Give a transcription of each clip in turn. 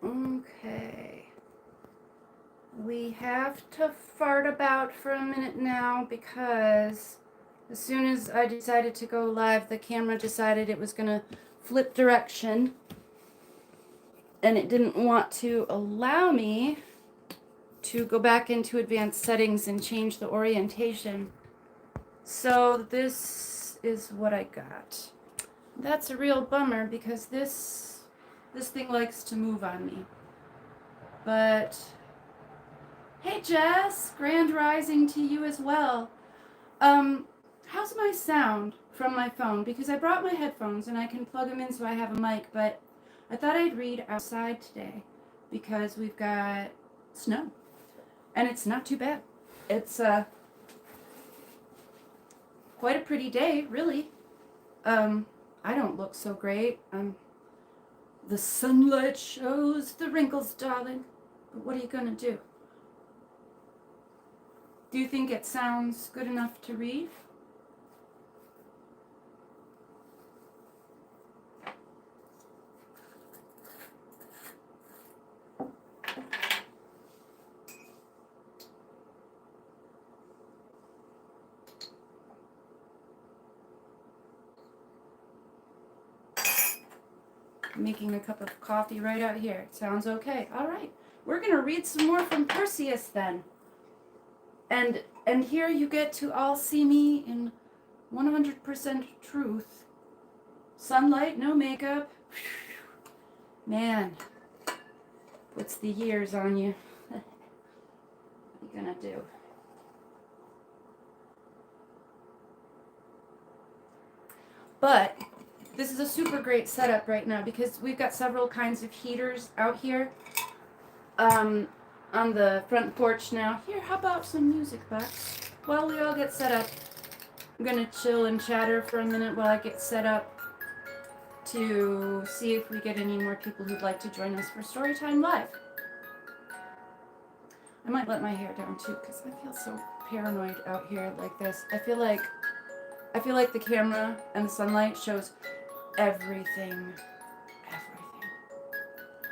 Okay. We have to fart about for a minute now because as soon as I decided to go live, the camera decided it was going to flip direction and it didn't want to allow me to go back into advanced settings and change the orientation. So this is what I got. That's a real bummer because this thing likes to move on me. But hey Jess, grand rising to you as well. How's my sound from my phone? Because I brought my headphones and I can plug them in so I have a mic, but I thought I'd read outside today because we've got snow. And it's not too bad. It's quite a pretty day, really. I don't look so great. The sunlight shows the wrinkles, darling. But what are you gonna do? Do you think it sounds good enough to read? I'm making a cup of coffee right out here. It sounds okay. All right. We're gonna read some more from Perseus then. And here you get to all see me in 100% truth. Sunlight, no makeup. Man, puts the years on you. What are you gonna do? But this is a super great setup right now because we've got several kinds of heaters out here on the front porch now. Here, how about some music, Bucks? While we all get set up, I'm gonna chill and chatter for a minute while I get set up to see if we get any more people who'd like to join us for Storytime Live. I might let my hair down too because I feel so paranoid out here like this. I feel like the camera and the sunlight shows everything.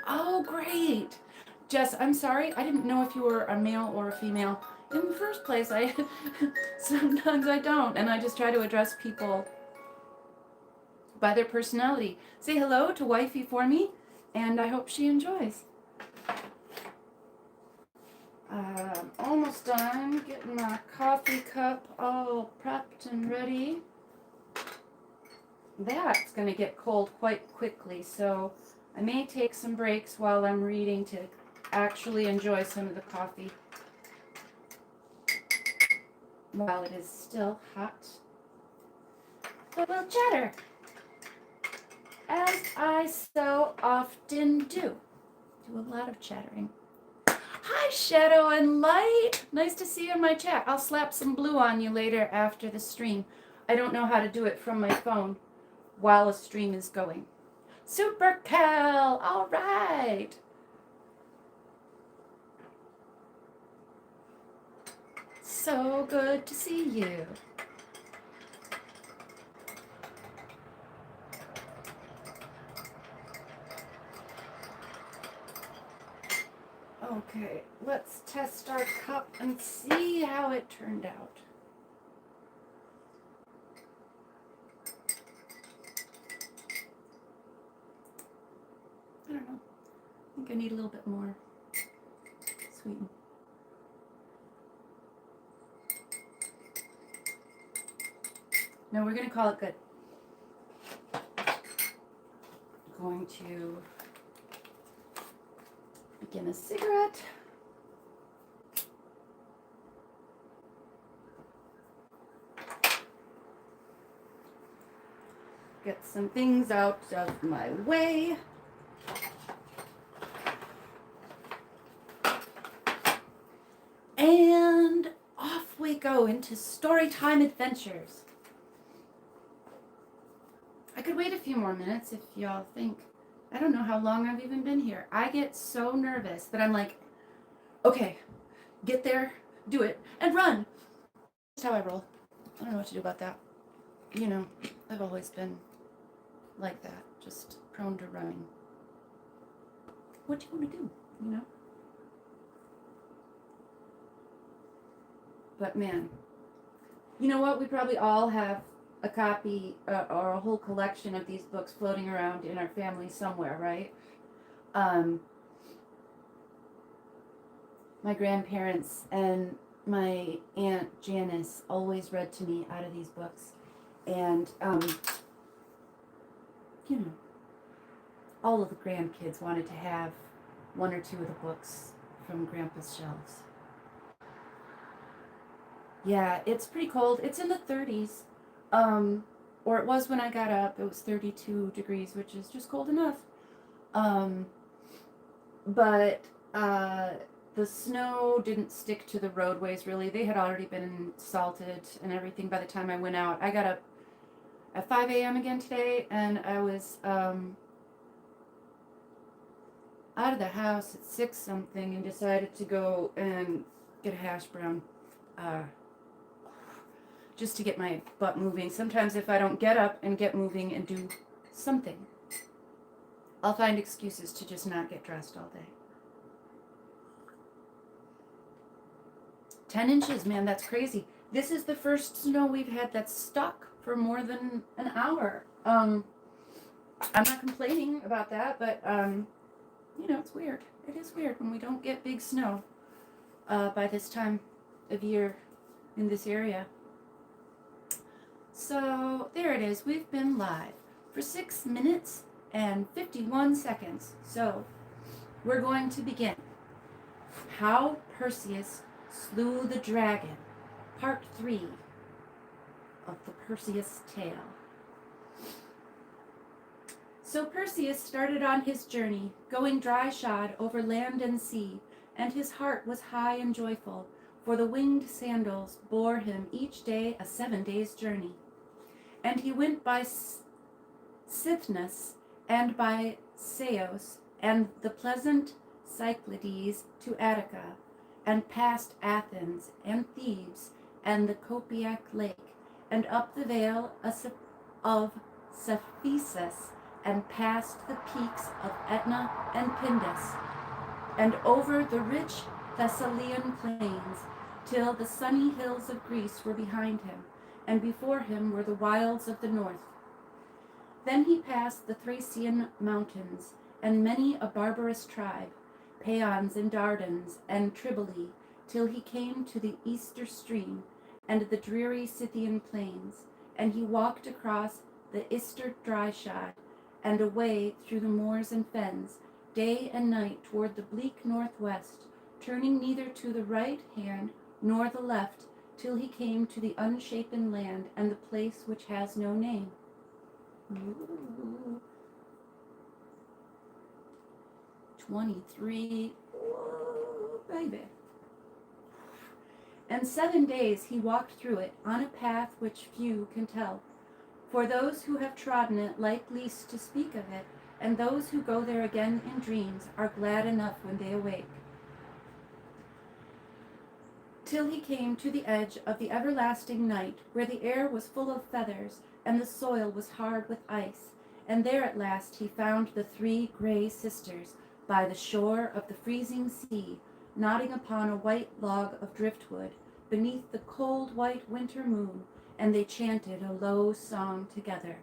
Oh, great. Jess, I'm sorry. I didn't know if you were a male or a female. In the first place, sometimes I don't, and I just try to address people by their personality. Say hello to wifey for me, and I hope she enjoys. Almost done getting my coffee cup all prepped and ready. That's going to get cold quite quickly, so I may take some breaks while I'm reading to actually enjoy some of the coffee while it is still hot. But we'll chatter, as I so often do. Do a lot of chattering. Hi, Shadow and Light. Nice to see you in my chat. I'll slap some blue on you later after the stream. I don't know how to do it from my phone while a stream is going. Super Cal, all right. So good to see you. Okay, let's test our cup and see how it turned out. I don't know. I think I need a little bit more sweeten. No, we're going to call it good. I'm going to begin a cigarette. Get some things out of my way. And off we go into Storytime Adventures. I could wait a few more minutes if y'all think. I don't know how long I've even been here. I get so nervous that I'm like, okay, get there, do it, and run. That's how I roll. I don't know what to do about that. You know, I've always been like that, just prone to running. what do you want to do, you know? But man, you know what? We probably all have a copy or a whole collection of these books floating around in our family somewhere, right? Um, my grandparents and my Aunt Janice always read to me out of these books. And, you know, all of the grandkids wanted to have one or two of the books from Grandpa's shelves. Yeah, it's pretty cold. It's in the 30s. Or it was when I got up. It was 32 degrees, which is just cold enough. Um, but the snow didn't stick to the roadways really. They had already been salted and everything by the time I went out. I got up at 5 a.m. again today, and I was out of the house at 6 something and decided to go and get a hash brown. Just to get my butt moving. Sometimes if I don't get up and get moving and do something, I'll find excuses to just not get dressed all day. 10 inches, man, that's crazy. This is the first snow we've had that's stuck for more than an hour. I'm not complaining about that, but you know, it's weird. It is weird when we don't get big snow by this time of year in this area. So there it is. We've been live for 6 minutes and 51 seconds. So we're going to begin. How Perseus Slew the Dragon, Part 3 of the Perseus tale. So Perseus started on his journey, going dry-shod over land and sea, and his heart was high and joyful, for the winged sandals bore him each day a 7 days' journey. And he went by Sithnas and by Seos and the pleasant Cyclades to Attica, and past Athens and Thebes and the Copaic lake, and up the vale of Cephisus, and past the peaks of Etna and Pindus, and over the rich Thessalian plains, till the sunny hills of Greece were behind him, and before him were the wilds of the north. Then he passed the Thracian mountains, and many a barbarous tribe, Paeons and Dardans and Triboli, till he came to the Easter stream, and the dreary Scythian plains, and he walked across the Ister dry-shod, and away through the moors and fens, day and night toward the bleak northwest, turning neither to the right hand nor the left, till he came to the unshapen land and the place which has no name. Ooh. 23. Whoa, baby. And 7 days he walked through it, on a path which few can tell. For those who have trodden it like least to speak of it, and those who go there again in dreams are glad enough when they awake. Till he came to the edge of the everlasting night, where the air was full of feathers, and the soil was hard with ice, and there at last he found the 3 gray sisters, by the shore of the freezing sea, nodding upon a white log of driftwood, beneath the cold white winter moon, and they chanted a low song together,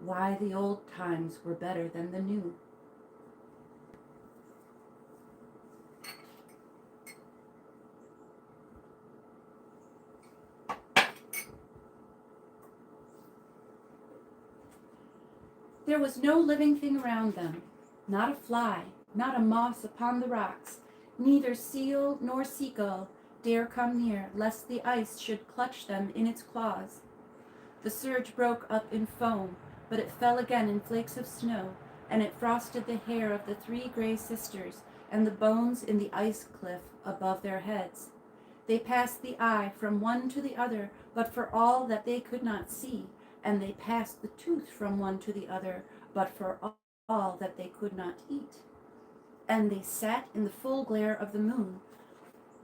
why the old times were better than the new. There was no living thing around them, not a fly, not a moss upon the rocks, neither seal nor seagull dare come near, lest the ice should clutch them in its claws. The surge broke up in foam, but it fell again in flakes of snow, and it frosted the hair of the 3 gray sisters, and the bones in the ice cliff above their heads. They passed the eye from one to the other, but for all that they could not see, and they passed the tooth from one to the other, but for all that they could not eat. And they sat in the full glare of the moon,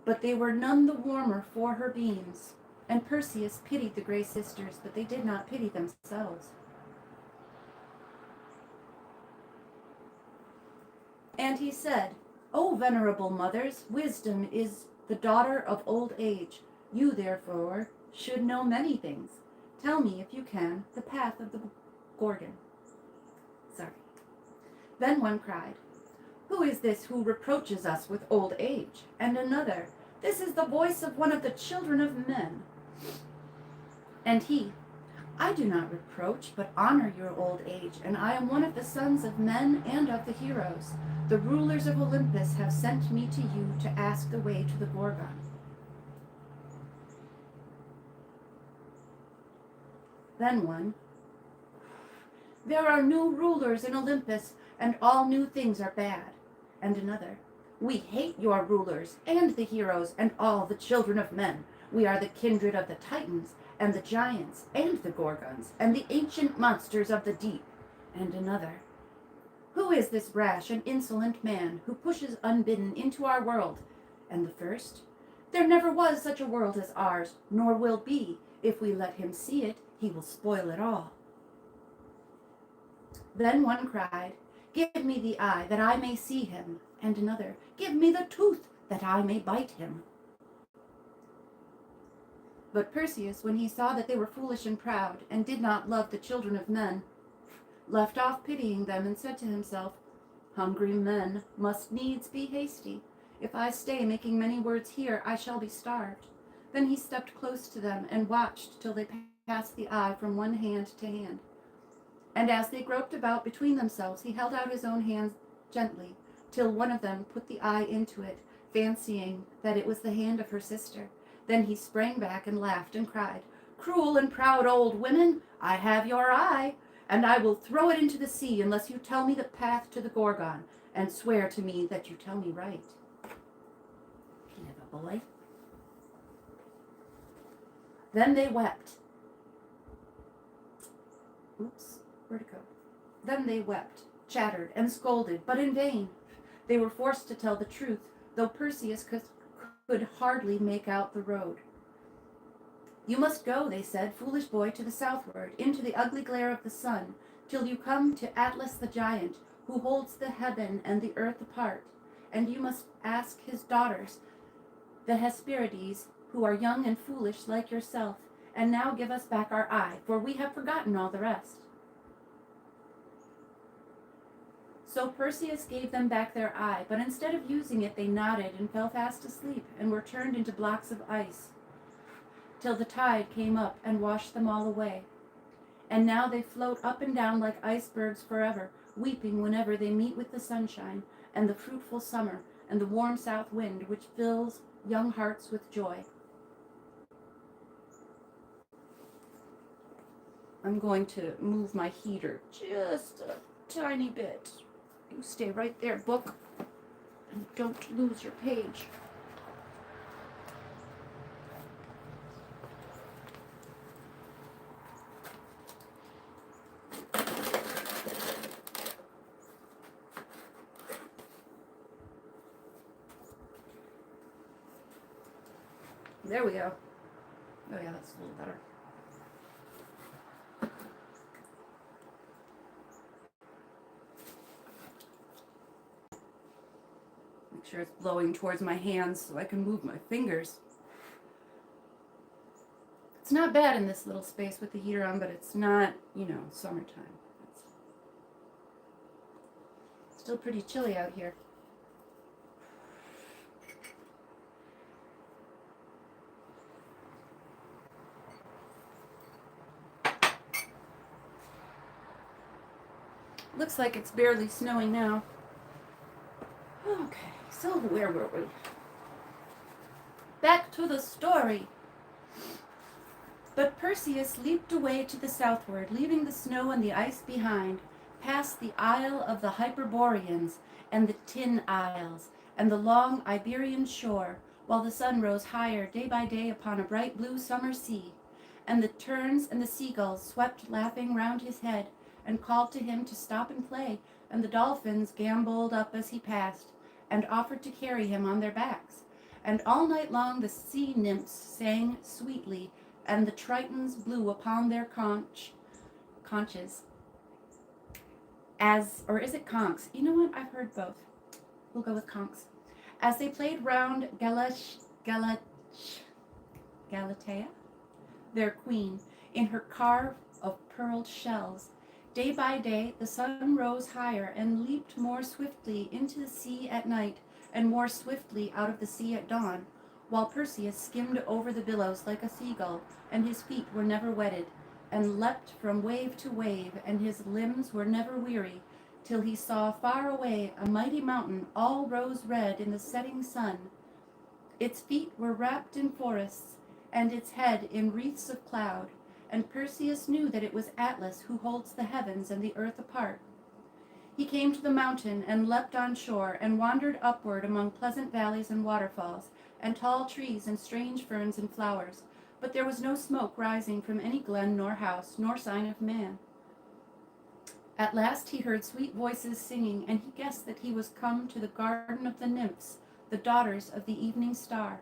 but they were none the warmer for her beams. And Perseus pitied the gray sisters, but they did not pity themselves. And he said, O venerable mothers, wisdom is the daughter of old age. You, therefore, should know many things. Tell me, if you can, the path of the Gorgon. Sorry. Then one cried, Who is this who reproaches us with old age? And another, This is the voice of one of the children of men. And he, I do not reproach, but honor your old age, and I am one of the sons of men and of the heroes. The rulers of Olympus have sent me to you to ask the way to the Gorgon. Then one, There are new rulers in Olympus, and all new things are bad. And another, We hate your rulers, and the heroes, and all the children of men. We are the kindred of the Titans, and the giants, and the Gorgons, and the ancient monsters of the deep. And another, Who is this rash and insolent man who pushes unbidden into our world? And the first, There never was such a world as ours, nor will be. If we let him see it, he will spoil it all. Then one cried, Give me the eye, that I may see him. And another, Give me the tooth, that I may bite him. But Perseus, when he saw that they were foolish and proud, and did not love the children of men, left off pitying them, and said to himself, Hungry men must needs be hasty. If I stay making many words here, I shall be starved. Then he stepped close to them, and watched till they passed the eye from one hand to hand. And as they groped about between themselves, he held out his own hand gently, till one of them put the eye into it, fancying that it was the hand of her sister. Then he sprang back and laughed and cried, Cruel and proud old women, I have your eye, and I will throw it into the sea unless you tell me the path to the Gorgon, and swear to me that you tell me right. Clever boy. Then they wept. Oops, where'd it go? Then they wept, chattered, and scolded, but in vain. They were forced to tell the truth, though Perseus could hardly make out the road. You must go, they said, foolish boy, to the southward, into the ugly glare of the sun, till you come to Atlas the giant, who holds the heaven and the earth apart. And you must ask his daughters, the Hesperides, who are young and foolish like yourself, and now give us back our eye, for we have forgotten all the rest. So Perseus gave them back their eye, but instead of using it, they nodded and fell fast asleep, and were turned into blocks of ice, till the tide came up and washed them all away. And now they float up and down like icebergs forever, weeping whenever they meet with the sunshine, and the fruitful summer, and the warm south wind, which fills young hearts with joy. I'm going to move my heater just a tiny bit. You stay right there, book, and don't lose your page. There we go. Oh yeah, that's a little better. Make sure it's blowing towards my hands so I can move my fingers. It's not bad in this little space with the heater on, but it's not, summertime. It's still pretty chilly out here. Looks like it's barely snowing now. Okay, so where were we? Back to the story. But Perseus leaped away to the southward, leaving the snow and the ice behind, past the Isle of the Hyperboreans and the Tin Isles, and the long Iberian shore, while the sun rose higher day by day upon a bright blue summer sea, and the terns and the seagulls swept laughing round his head, and called to him to stop and play, and the dolphins gamboled up as he passed, and offered to carry him on their backs. And all night long the sea nymphs sang sweetly, and the tritons blew upon their conches. Or is it conchs? You know what? I've heard both. We'll go with conchs. As they played round Galatea, their queen, in her car of pearled shells, day by day the sun rose higher and leaped more swiftly into the sea at night and more swiftly out of the sea at dawn, while Perseus skimmed over the billows like a seagull, and his feet were never wetted, and leapt from wave to wave, and his limbs were never weary, till he saw far away a mighty mountain all rose red in the setting sun. Its feet were wrapped in forests, and its head in wreaths of cloud, and Perseus knew that it was Atlas who holds the heavens and the earth apart. He came to the mountain and leapt on shore, and wandered upward among pleasant valleys and waterfalls, and tall trees and strange ferns and flowers, but there was no smoke rising from any glen nor house, nor sign of man. At last he heard sweet voices singing, and he guessed that he was come to the garden of the nymphs, the daughters of the evening star.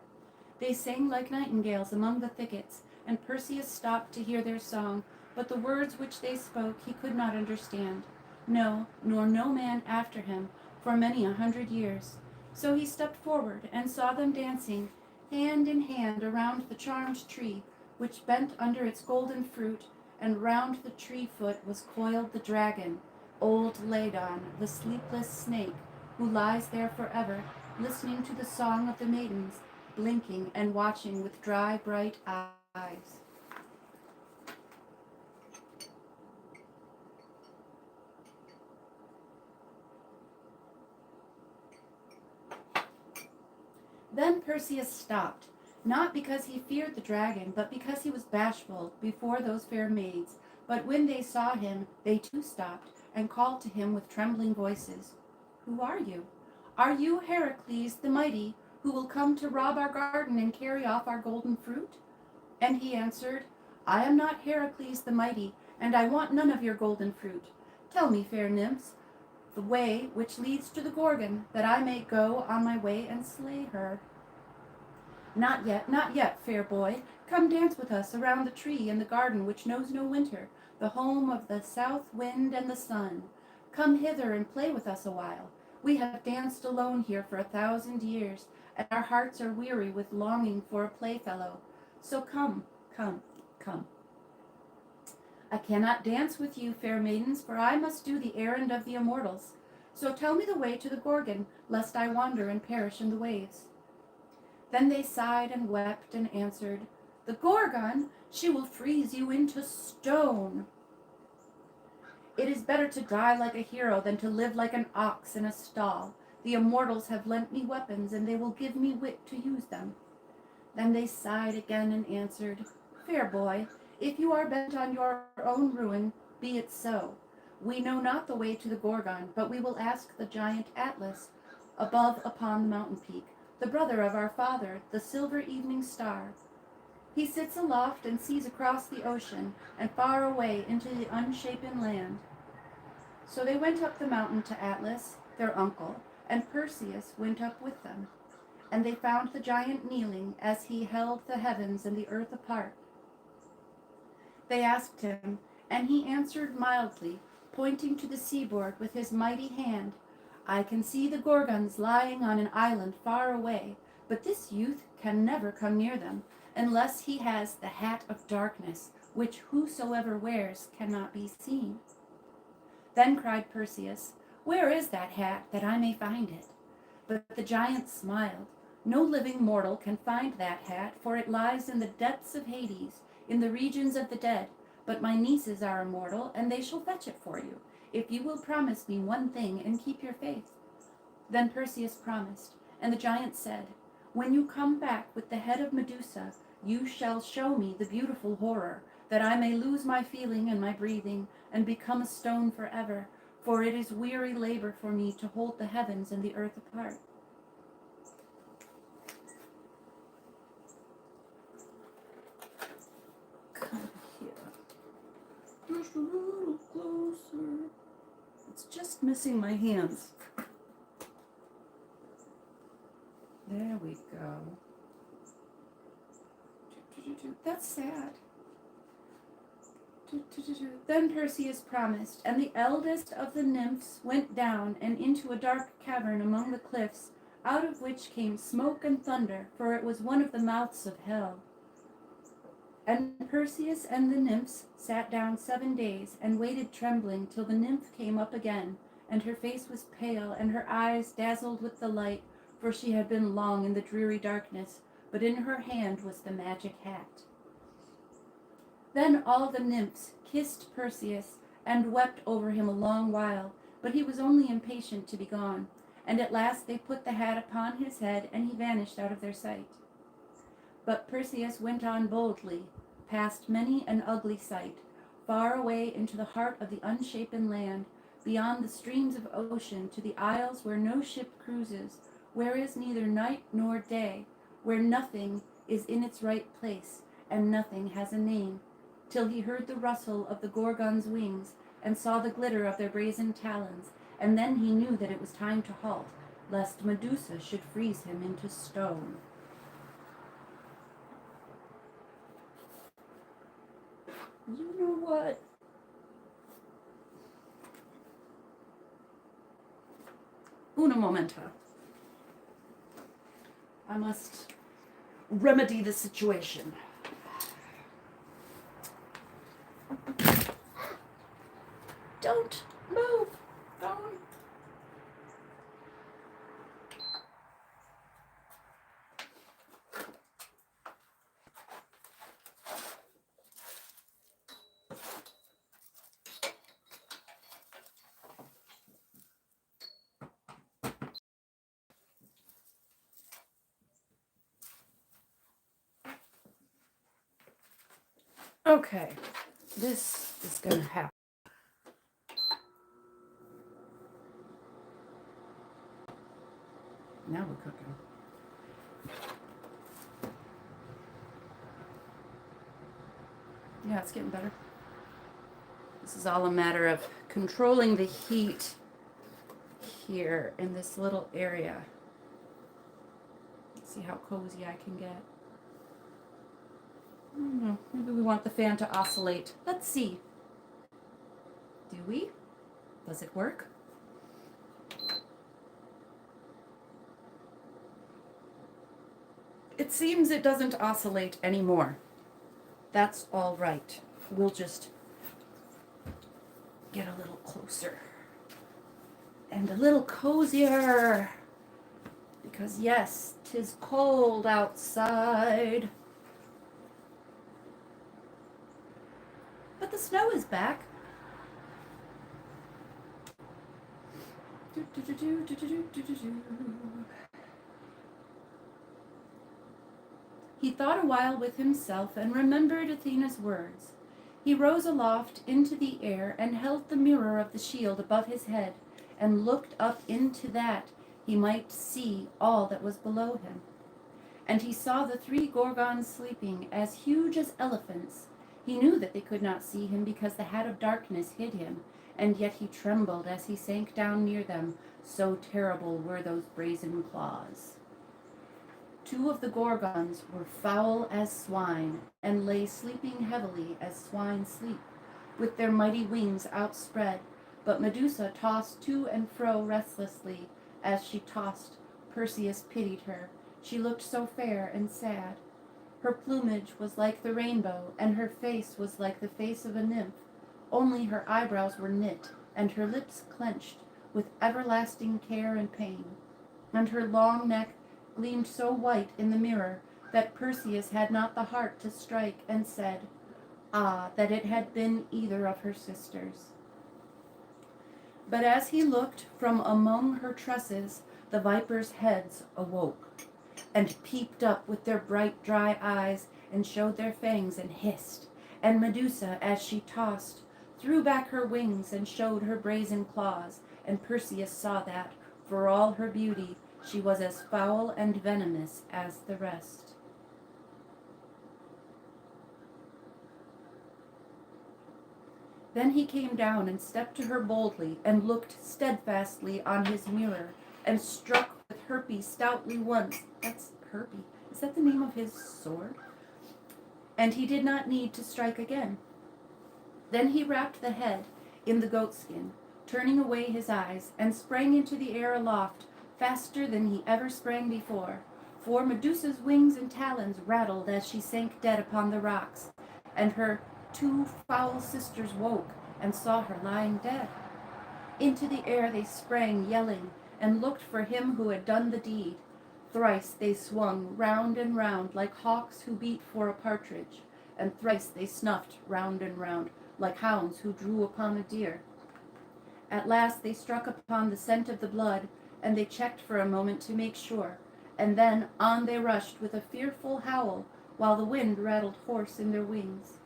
They sang like nightingales among the thickets, and Perseus stopped to hear their song, but the words which they spoke he could not understand. No, nor no man after him, for many 100 years. So he stepped forward, and saw them dancing, hand in hand around the charmed tree, which bent under its golden fruit, and round the tree foot was coiled the dragon, old Ladon, the sleepless snake, who lies there forever, listening to the song of the maidens, blinking and watching with dry, bright eyes. Then Perseus stopped, not because he feared the dragon, but because he was bashful before those fair maids. But when they saw him, they too stopped, and called to him with trembling voices, "Who are you? Are you Heracles the mighty, who will come to rob our garden and carry off our golden fruit?" And he answered, "I am not Heracles the mighty, and I want none of your golden fruit. Tell me, fair nymphs, the way which leads to the Gorgon, that I may go on my way and slay her." Not yet, fair boy. Come dance with us around the tree in the garden which knows no winter, the home of the south wind and the sun. Come hither and play with us a while. We have danced alone here for 1,000 years, and our hearts are weary with longing for a playfellow. So come, come, come. I cannot dance with you, fair maidens, for I must do the errand of the immortals. So tell me the way to the Gorgon, lest I wander and perish in the waves. Then they sighed and wept and answered, "The Gorgon, she will freeze you into stone. It is better to die like a hero than to live like an ox in a stall. The immortals have lent me weapons, and they will give me wit to use them." Then they sighed again and answered, "Fair boy, if you are bent on your own ruin, be it so. We know not the way to the Gorgon, but we will ask the giant Atlas, above upon the mountain peak, the brother of our father, the silver evening star. He sits aloft and sees across the ocean and far away into the unshapen land." So they went up the mountain to Atlas, their uncle, and Perseus went up with them. And they found the giant kneeling as he held the heavens and the earth apart. They asked him, and he answered mildly, pointing to the seaboard with his mighty hand, "I can see the Gorgons lying on an island far away, but this youth can never come near them, unless he has the hat of darkness, which whosoever wears cannot be seen." Then cried Perseus, "Where is that hat, that I may find it?" But the giant smiled. "No living mortal can find that hat, for it lies in the depths of Hades, in the regions of the dead. But my nieces are immortal, and they shall fetch it for you, if you will promise me one thing and keep your faith." Then Perseus promised, and the giant said, "When you come back with the head of Medusa, you shall show me the beautiful horror, that I may lose my feeling and my breathing, and become a stone forever, for it is weary labor for me to hold the heavens and the earth apart." Come here. Just a little closer. It's just missing my hands. There we go. That's sad. Then Perseus promised, and the eldest of the nymphs went down and into a dark cavern among the cliffs, out of which came smoke and thunder, for it was one of the mouths of hell. And Perseus and the nymphs sat down 7 days, and waited trembling till the nymph came up again, and her face was pale, and her eyes dazzled with the light, for she had been long in the dreary darkness, but in her hand was the magic hat. Then all the nymphs kissed Perseus, and wept over him a long while, but he was only impatient to be gone, and at last they put the hat upon his head, and he vanished out of their sight. But Perseus went on boldly, past many an ugly sight, far away into the heart of the unshapen land, beyond the streams of ocean, to the isles where no ship cruises, where is neither night nor day, where nothing is in its right place, and nothing has a name, till he heard the rustle of the Gorgons' wings, and saw the glitter of their brazen talons, and then he knew that it was time to halt, lest Medusa should freeze him into stone. You know what? Una momenta. I must remedy the situation. Don't move, phone. Okay, this is gonna happen. Now we're cooking. Yeah, it's getting better. This is all a matter of controlling the heat here in this little area. Let's see how cozy I can get. I don't know. Maybe we want the fan to oscillate. Let's see. Do we? Does it work? It seems it doesn't oscillate anymore. That's all right. We'll just get a little closer and a little cozier, because yes, 'tis cold outside. But the snow is back. He thought a while with himself and remembered Athena's words. He rose aloft into the air and held the mirror of the shield above his head and looked up into that he might see all that was below him. And he saw the 3 Gorgons sleeping, as huge as elephants. He knew that they could not see him because the hat of darkness hid him, and yet he trembled as he sank down near them, so terrible were those brazen claws. 2 of the Gorgons were foul as swine, and lay sleeping heavily as swine sleep, with their mighty wings outspread. But Medusa tossed to and fro restlessly. As she tossed, Perseus pitied her. She looked so fair and sad. Her plumage was like the rainbow, and her face was like the face of a nymph, only her eyebrows were knit, and her lips clenched with everlasting care and pain. And her long neck gleamed so white in the mirror that Perseus had not the heart to strike, and said, "Ah, that it had been either of her sisters." But as he looked from among her tresses, the vipers' heads awoke, and peeped up with their bright dry eyes, and showed their fangs and hissed. And Medusa, as she tossed, threw back her wings and showed her brazen claws, and Perseus saw that, for all her beauty, she was as foul and venomous as the rest. Then he came down and stepped to her boldly, and looked steadfastly on his mirror, and struck with Herpes stoutly once. That's Herpes. Is that the name of his sword? And he did not need to strike again. Then he wrapped the head in the goatskin, turning away his eyes, and sprang into the air aloft, faster than he ever sprang before. For Medusa's wings and talons rattled as she sank dead upon the rocks, and her two foul sisters woke and saw her lying dead. Into the air they sprang, yelling, and looked for him who had done the deed. Thrice they swung round and round like hawks who beat for a partridge, and thrice they snuffed round and round like hounds who drew upon a deer. At last they struck upon the scent of the blood, and they checked for a moment to make sure, and then on they rushed with a fearful howl, while the wind rattled hoarse in their wings.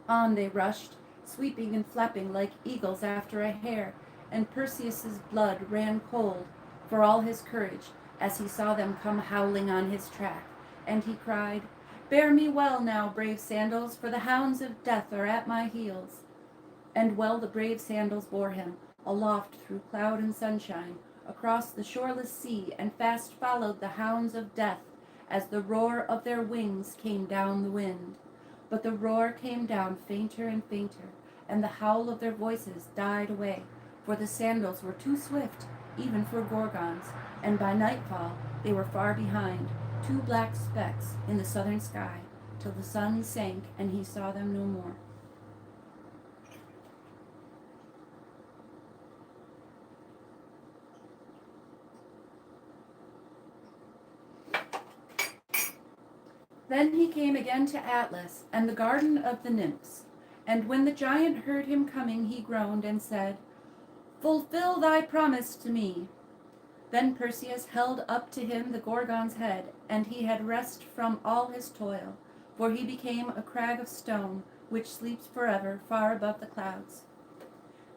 On they rushed, sweeping and flapping like eagles after a hare, and Perseus's blood ran cold, for all his courage, as he saw them come howling on his track, and he cried, "Bear me well now, brave sandals, for the hounds of death are at my heels." And well the brave sandals bore him, aloft through cloud and sunshine, across the shoreless sea, and fast followed the hounds of death, as the roar of their wings came down the wind. But the roar came down fainter and fainter, and the howl of their voices died away, for the sandals were too swift, even for Gorgons, and by nightfall they were far behind, two black specks in the southern sky, till the sun sank and he saw them no more. Then he came again to Atlas and the garden of the nymphs, and when the giant heard him coming, he groaned and said, "Fulfill thy promise to me." Then Perseus held up to him the Gorgon's head, and he had rest from all his toil, for he became a crag of stone, which sleeps forever far above the clouds.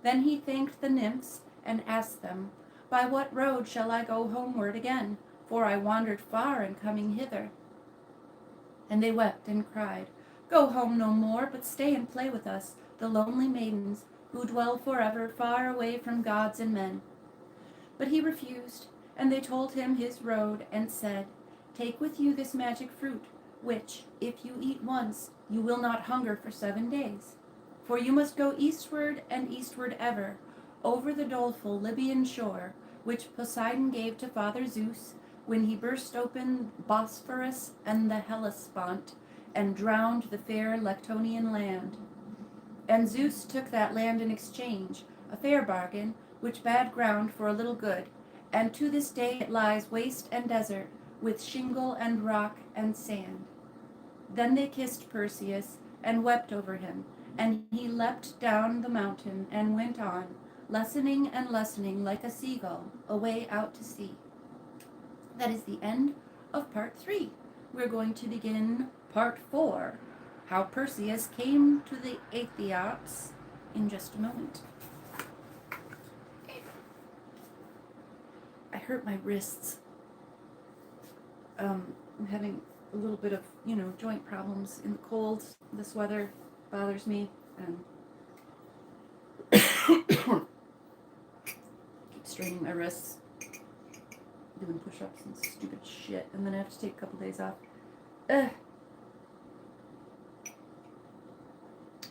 Then he thanked the nymphs, and asked them, "By what road shall I go homeward again? For I wandered far in coming hither." And they wept and cried, "Go home no more, but stay and play with us, the lonely maidens, who dwell forever far away from gods and men." But he refused, and they told him his road, and said, "Take with you this magic fruit, which, if you eat once, you will not hunger for 7 days. For you must go eastward and eastward ever, over the doleful Libyan shore, which Poseidon gave to Father Zeus, when he burst open Bosphorus and the Hellespont, and drowned the fair Lectonian land. And Zeus took that land in exchange, a fair bargain, which bade ground for a little good, and to this day it lies waste and desert, with shingle and rock and sand." Then they kissed Perseus, and wept over him, and he leapt down the mountain, and went on, lessening and lessening like a seagull, away out to sea. That is the end of part 3. We're going to begin part 4, how Perseus came to the Aethiops, in just a moment. I hurt my wrists. I'm having a little bit of, joint problems in the cold. This weather bothers me, and keep straining my wrists, doing push-ups and stupid shit, and then I have to take a couple days off.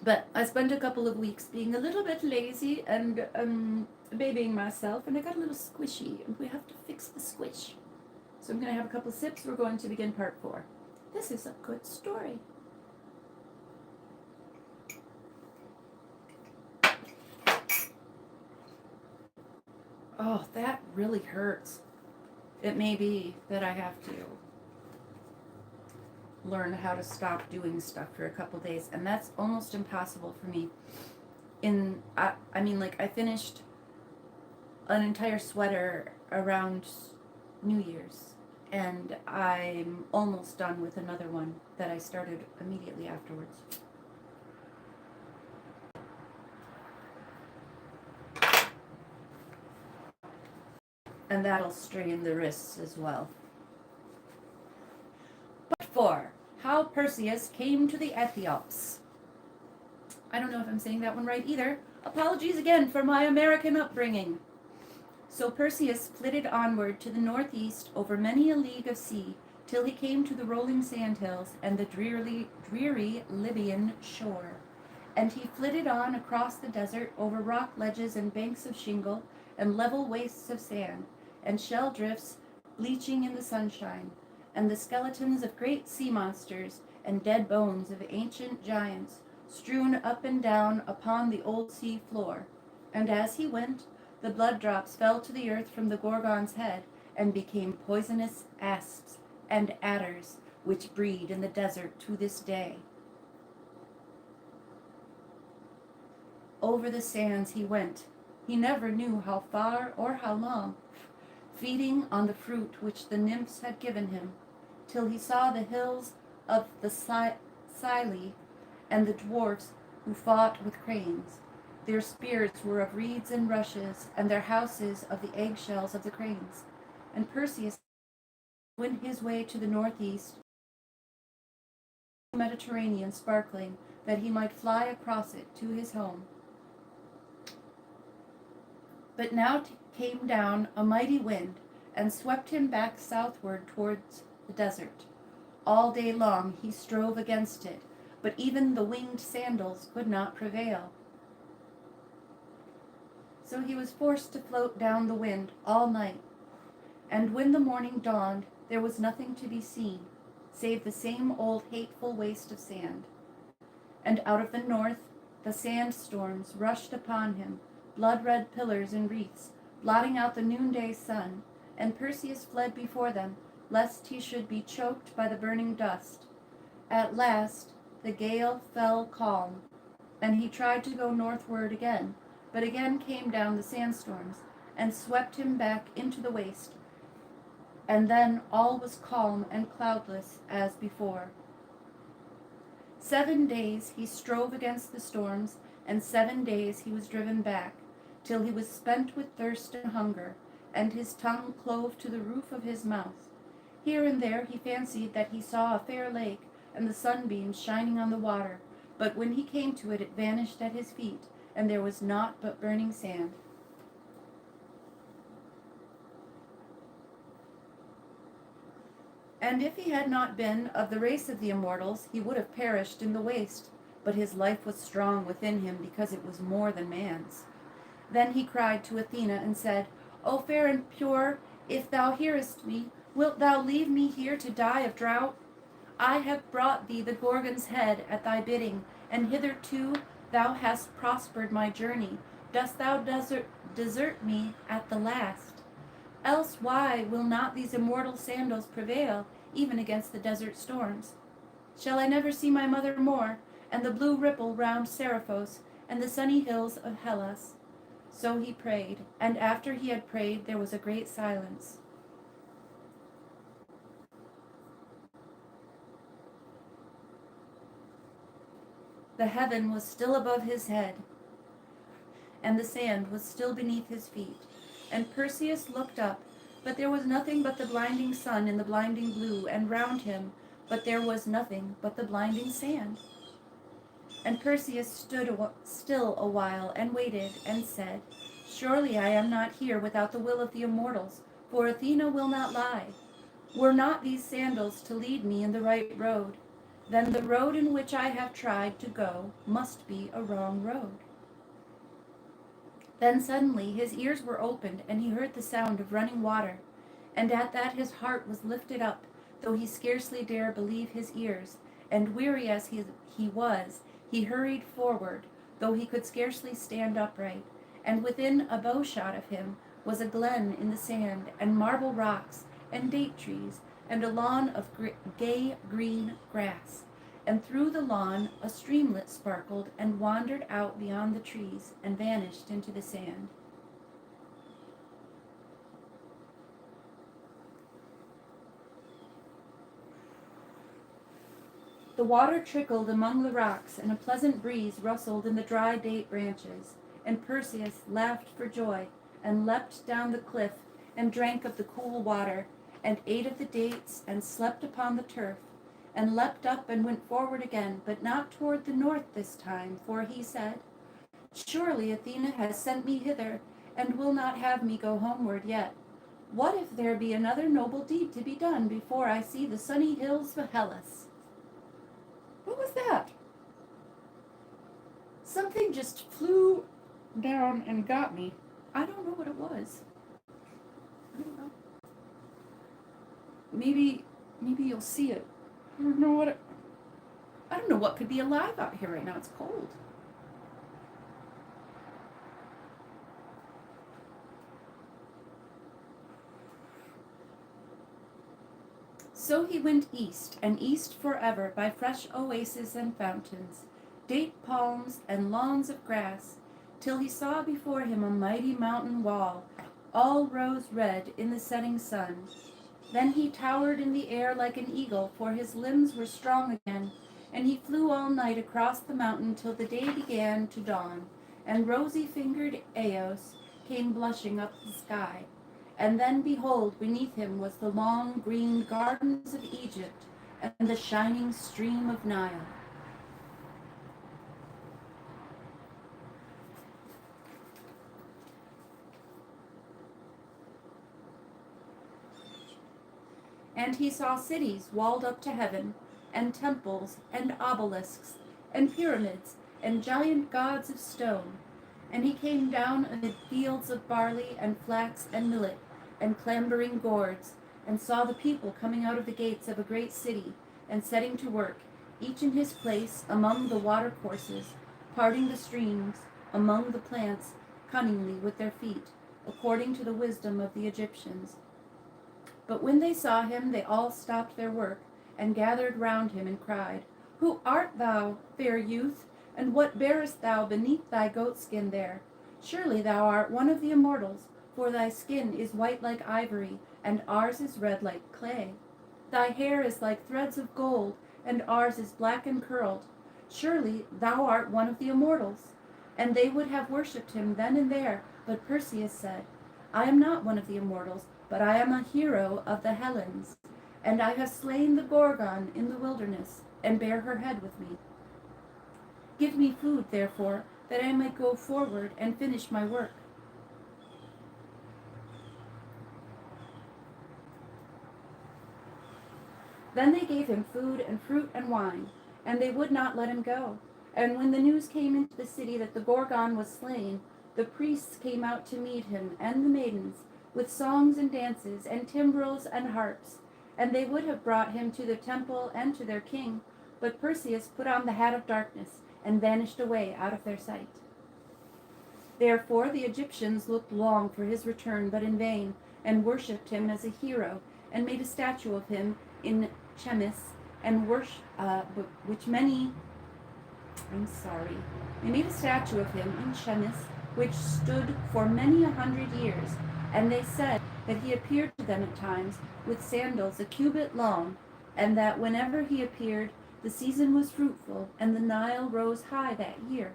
But I spent a couple of weeks being a little bit lazy and babying myself, and I got a little squishy, and we have to fix the squish. So I'm going to have a couple sips. We're going to begin part 4. This is a good story. Oh, that really hurts. It may be that I have to learn how to stop doing stuff for a couple days, and that's almost impossible for me. I finished an entire sweater around New Year's, and I'm almost done with another one that I started immediately afterwards. And that'll strain the wrists as well. Part 4. How Perseus came to the Aethiops. I don't know if I'm saying that one right either. Apologies again for my American upbringing. So Perseus flitted onward to the northeast over many a league of sea, till he came to the rolling sandhills and the dreary Libyan shore. And he flitted on across the desert over rock ledges and banks of shingle and level wastes of sand, and shell drifts bleaching in the sunshine, and the skeletons of great sea monsters and dead bones of ancient giants strewn up and down upon the old sea floor. And as he went, the blood drops fell to the earth from the Gorgon's head and became poisonous asps and adders, which breed in the desert to this day. Over the sands he went. He never knew how far or how long, feeding on the fruit which the nymphs had given him, till he saw the hills of the Scylli and the dwarfs who fought with cranes. Their spears were of reeds and rushes, and their houses of the eggshells of the cranes. And Perseus went his way to the northeast, the Mediterranean sparkling, that he might fly across it to his home. But now came down a mighty wind, and swept him back southward towards the desert. All day long he strove against it, but even the winged sandals could not prevail. So he was forced to float down the wind all night. And when the morning dawned, there was nothing to be seen, save the same old hateful waste of sand. And out of the north the sandstorms rushed upon him, blood-red pillars and wreaths, blotting out the noonday sun, and Perseus fled before them, lest he should be choked by the burning dust. At last the gale fell calm, and he tried to go northward again, but again came down the sandstorms, and swept him back into the waste. And then all was calm and cloudless as before. 7 days he strove against the storms, and 7 days he was driven back, till he was spent with thirst and hunger, and his tongue clove to the roof of his mouth. Here and there he fancied that he saw a fair lake, and the sunbeams shining on the water, but when he came to it, it vanished at his feet, and there was naught but burning sand. And if he had not been of the race of the immortals, he would have perished in the waste, but his life was strong within him, because it was more than man's. Then he cried to Athena and said, O fair and pure, if thou hearest me, wilt thou leave me here to die of drought? I have brought thee the Gorgon's head at thy bidding, and hitherto thou hast prospered my journey. Dost thou desert me at the last? Else why will not these immortal sandals prevail, even against the desert storms? Shall I never see my mother more, and the blue ripple round Seriphos, and the sunny hills of Hellas? So he prayed, and after he had prayed there was a great silence. The heaven was still above his head, and the sand was still beneath his feet. And Perseus looked up, but there was nothing but the blinding sun in the blinding blue, and round him, but there was nothing but the blinding sand. And Perseus stood still a while, and waited, and said, Surely I am not here without the will of the immortals, for Athena will not lie. Were not these sandals to lead me in the right road, then the road in which I have tried to go must be a wrong road. Then suddenly his ears were opened, and he heard the sound of running water. And at that his heart was lifted up, though he scarcely dare believe his ears. And weary as he was, he hurried forward, though he could scarcely stand upright. And within a bowshot of him was a glen in the sand, and marble rocks, and date trees, and a lawn of gay green grass. And through the lawn a streamlet sparkled, and wandered out beyond the trees, and vanished into the sand. The water trickled among the rocks, and a pleasant breeze rustled in the dry date branches. And Perseus laughed for joy, and leapt down the cliff, and drank of the cool water, and ate of the dates, and slept upon the turf, and leapt up and went forward again, but not toward the north this time, for he said, Surely Athena has sent me hither, and will not have me go homeward yet. What if there be another noble deed to be done before I see the sunny hills of Hellas? What was that? something just flew down and got me. I don't know what it was. I don't know. Maybe you'll see it. I don't know what could be alive out here right now. It's cold. So he went east, and east forever, by fresh oases and fountains, date palms and lawns of grass, till he saw before him a mighty mountain wall, all rose red in the setting sun. Then he towered in the air like an eagle, for his limbs were strong again, and he flew all night across the mountain till the day began to dawn, and rosy-fingered Eos came blushing up the sky. And then, behold, beneath him was the long green gardens of Egypt and the shining stream of Nile. And he saw cities walled up to heaven, and temples, and obelisks, and pyramids, and giant gods of stone. And he came down amid fields of barley, and flax, and millet, and clambering gourds, and saw the people coming out of the gates of a great city, and setting to work, each in his place among the watercourses, parting the streams, among the plants, cunningly with their feet, according to the wisdom of the Egyptians. But when they saw him, they all stopped their work, and gathered round him, and cried, Who art thou, fair youth, and what bearest thou beneath thy goatskin there? Surely thou art one of the immortals, for thy skin is white like ivory, and ours is red like clay. Thy hair is like threads of gold, and ours is black and curled. Surely thou art one of the immortals. And they would have worshipped him then and there, but Perseus said, I am not one of the immortals, but I am a hero of the Hellens, and I have slain the Gorgon in the wilderness, and bear her head with me. Give me food, therefore, that I may go forward and finish my work. Then they gave him food and fruit and wine, and they would not let him go. And when the news came into the city that the Gorgon was slain, the priests came out to meet him, and the maidens, with songs and dances, and timbrels and harps. And they would have brought him to the temple and to their king, but Perseus put on the hat of darkness, and vanished away out of their sight. Therefore the Egyptians looked long for his return, but in vain, and worshipped him as a hero, and made a statue of him in Chemis, and They made a statue of him in Chemis, which stood for many 100 years, and they said that he appeared to them at times with sandals a cubit long, and that whenever he appeared, the season was fruitful, and the Nile rose high that year.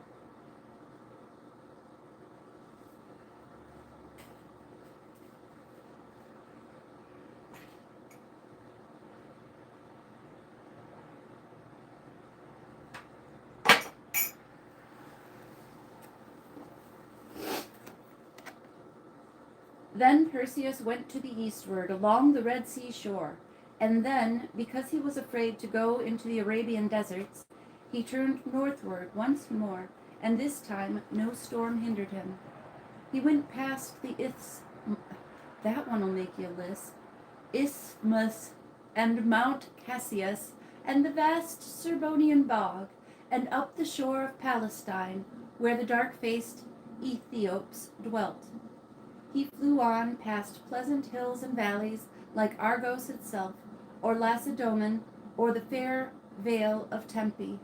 Then Perseus went to the eastward along the Red Sea shore, and then, because he was afraid to go into the Arabian deserts, he turned northward once more, and this time no storm hindered him. He went past the that one will make you lisp, Isthmus, and Mount Cassius, and the vast Serbonian bog, and up the shore of Palestine, where the dark-faced Ethiops dwelt. He flew on past pleasant hills and valleys like Argos itself, or Lacedaemon, or the fair vale of Tempe.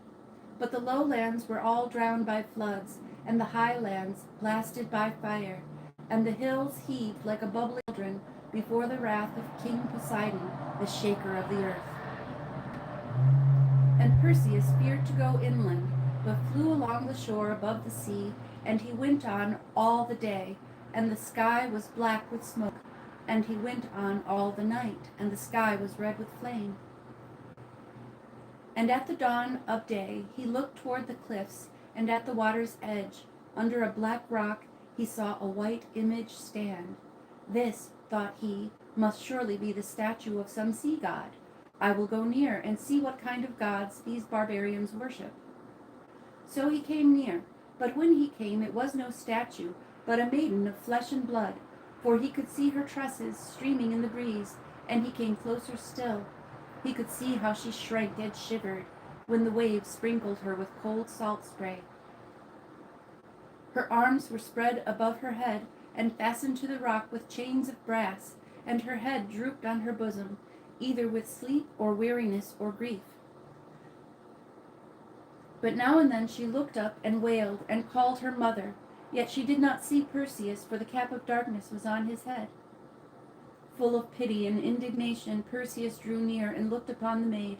But the lowlands were all drowned by floods, and the highlands blasted by fire, and the hills heaved like a bubbling cauldron before the wrath of King Poseidon, the shaker of the earth. And Perseus feared to go inland, but flew along the shore above the sea, and he went on all the day, and the sky was black with smoke, and he went on all the night, and the sky was red with flame. And at the dawn of day he looked toward the cliffs, and at the water's edge, under a black rock, he saw a white image stand. This, thought he, must surely be the statue of some sea god. I will go near and see what kind of gods these barbarians worship. So he came near, But when he came, it was no statue, but a maiden of flesh and blood, for he could see her tresses streaming in the breeze, and he came closer still. He could see how she shrank and shivered when the waves sprinkled her with cold salt spray. Her arms were spread above her head and fastened to the rock with chains of brass, and her head drooped on her bosom, either with sleep or weariness or grief. But now and then she looked up and wailed and called her mother, yet she did not see Perseus, for the cap of darkness was on his head. Full of pity and indignation, Perseus drew near and looked upon the maid.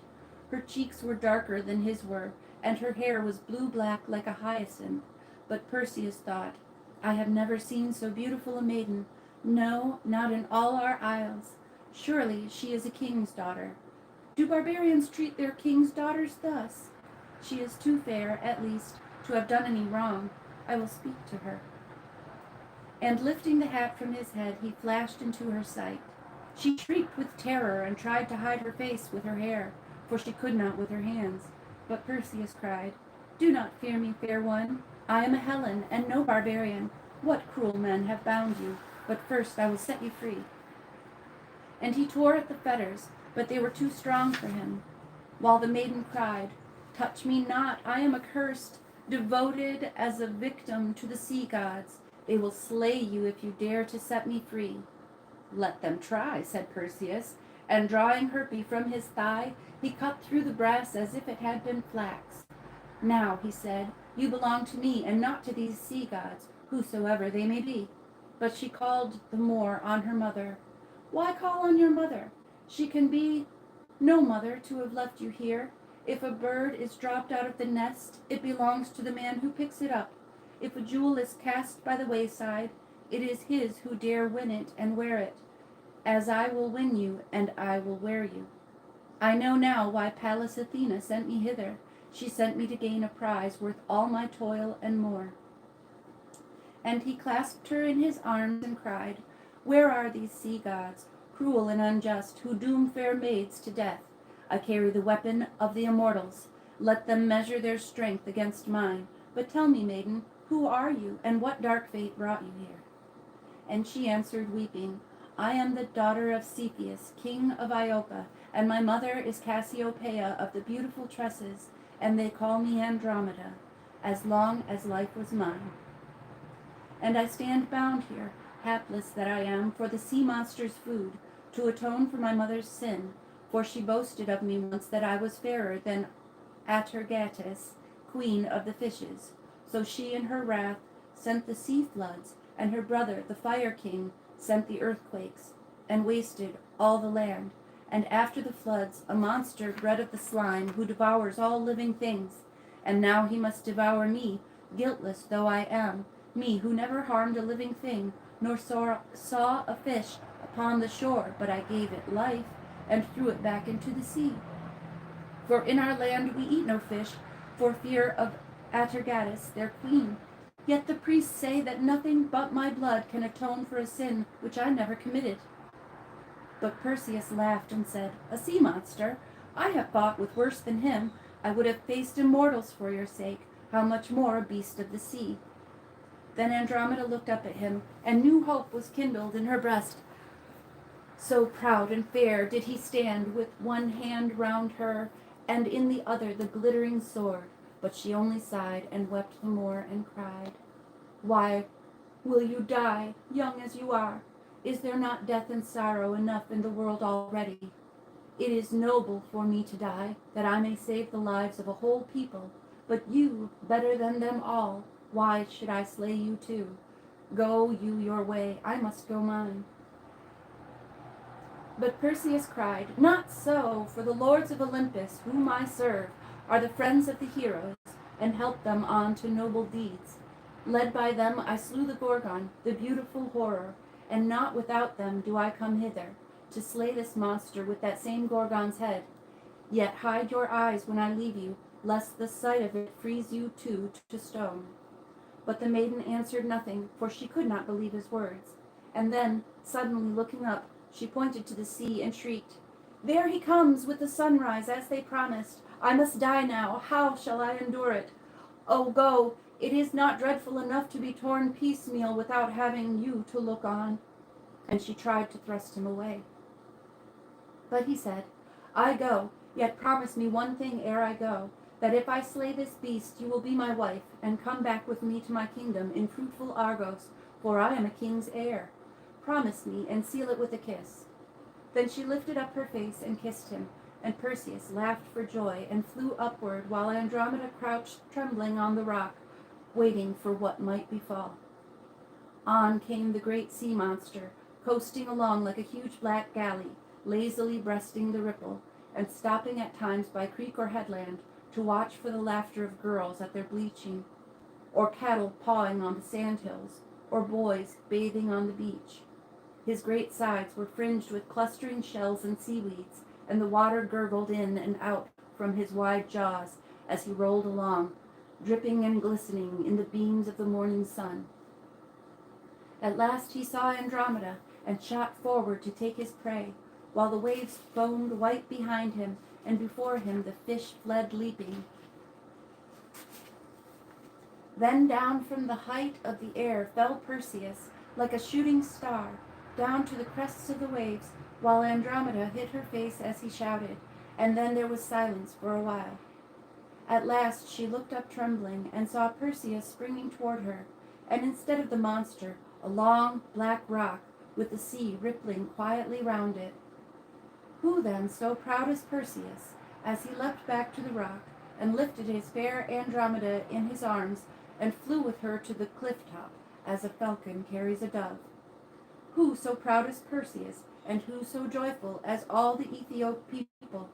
Her cheeks were darker than his were, and her hair was blue-black like a hyacinth. But Perseus thought, I have never seen so beautiful a maiden, no, not in all our isles. Surely she is a king's daughter. Do barbarians treat their king's daughters thus? She is too fair, at least, to have done any wrong. I will speak to her. And lifting the hat from his head, he flashed into her sight. She shrieked with terror and tried to hide her face with her hair, for she could not with her hands. But Perseus cried, Do not fear me, fair one. I am a Hellen, and no barbarian. What cruel men have bound you? But first I will set you free. And he tore at the fetters, but they were too strong for him. While the maiden cried, Touch me not, I am accursed, devoted as a victim to the sea gods. They will slay you if you dare to set me free. Let them try, said Perseus, and drawing her from his thigh, he cut through the brass as if it had been flax. Now, he said, you belong to me and not to these sea gods, whosoever they may be. But she called the more on her mother. Why call on your mother? She can be no mother to have left you here. If a bird is dropped out of the nest, it belongs to the man who picks it up. If a jewel is cast by the wayside, it is his who dare win it and wear it, as I will win you and I will wear you. I know now why Pallas Athena sent me hither. She sent me to gain a prize worth all my toil and more. And he clasped her in his arms and cried, Where are these sea gods, cruel and unjust, who doom fair maids to death? I carry the weapon of the immortals. Let them measure their strength against mine. But tell me, maiden, who are you, and what dark fate brought you here? And she answered, weeping, I am the daughter of Cepheus, king of Iopa, and my mother is Cassiopeia of the beautiful tresses, and they call me Andromeda, as long as life was mine. And I stand bound here, hapless that I am, for the sea monster's food, to atone for my mother's sin, for she boasted of me once that I was fairer than Atergatis, queen of the fishes. So she in her wrath sent the sea floods, and her brother, the fire king, sent the earthquakes, and wasted all the land. And after the floods, a monster bred of the slime, who devours all living things. And now he must devour me, guiltless though I am, me who never harmed a living thing, nor saw a fish upon the shore, but I gave it life, and threw it back into the sea. For in our land we eat no fish, for fear of Atergatis, their queen. Yet the priests say that nothing but my blood can atone for a sin which I never committed. But Perseus laughed and said, A sea monster? I have fought with worse than him. I would have faced immortals for your sake. How much more a beast of the sea? Then Andromeda looked up at him, and new hope was kindled in her breast. So proud and fair did he stand, with one hand round her, and in the other the glittering sword. But she only sighed and wept the more and cried, Why will you die, young as you are? Is there not death and sorrow enough in the world already? It is noble for me to die, that I may save the lives of a whole people. But you, better than them all, why should I slay you too? Go you your way, I must go mine. But Perseus cried, Not so, for the lords of Olympus, whom I serve, are the friends of the heroes, and help them on to noble deeds. Led by them I slew the Gorgon, the beautiful horror, and not without them do I come hither, to slay this monster with that same Gorgon's head. Yet hide your eyes when I leave you, lest the sight of it freeze you too to stone. But the maiden answered nothing, for she could not believe his words. And then, suddenly looking up, she pointed to the sea and shrieked, There he comes with the sunrise, as they promised. I must die now. How shall I endure it? Oh, go, It is not dreadful enough to be torn piecemeal without having you to look on." And she tried to thrust him away. But he said, "I go, yet promise me one thing ere I go, that if I slay this beast, you will be my wife, and come back with me to my kingdom in fruitful Argos, for I am a king's heir. Promise me, and seal it with a kiss." Then she lifted up her face and kissed him, and Perseus laughed for joy and flew upward, while Andromeda crouched trembling on the rock, waiting for what might befall. On came the great sea monster, coasting along like a huge black galley, lazily breasting the ripple, and stopping at times by creek or headland to watch for the laughter of girls at their bleaching, or cattle pawing on the sandhills, or boys bathing on the beach. His great sides were fringed with clustering shells and seaweeds, and the water gurgled in and out from his wide jaws as he rolled along, dripping and glistening in the beams of the morning sun. At last he saw Andromeda, and shot forward to take his prey, while the waves foamed white behind him, and before him the fish fled leaping. Then down from the height of the air fell Perseus, like a shooting star, down to the crests of the waves, while Andromeda hid her face as he shouted, and then there was silence for a while. At last she looked up trembling, and saw Perseus springing toward her, and instead of the monster, a long black rock, with the sea rippling quietly round it. Who then so proud as Perseus, as he leapt back to the rock, and lifted his fair Andromeda in his arms, and flew with her to the cliff top, as a falcon carries a dove? Who so proud as Perseus, and who so joyful as all the Aethiop people?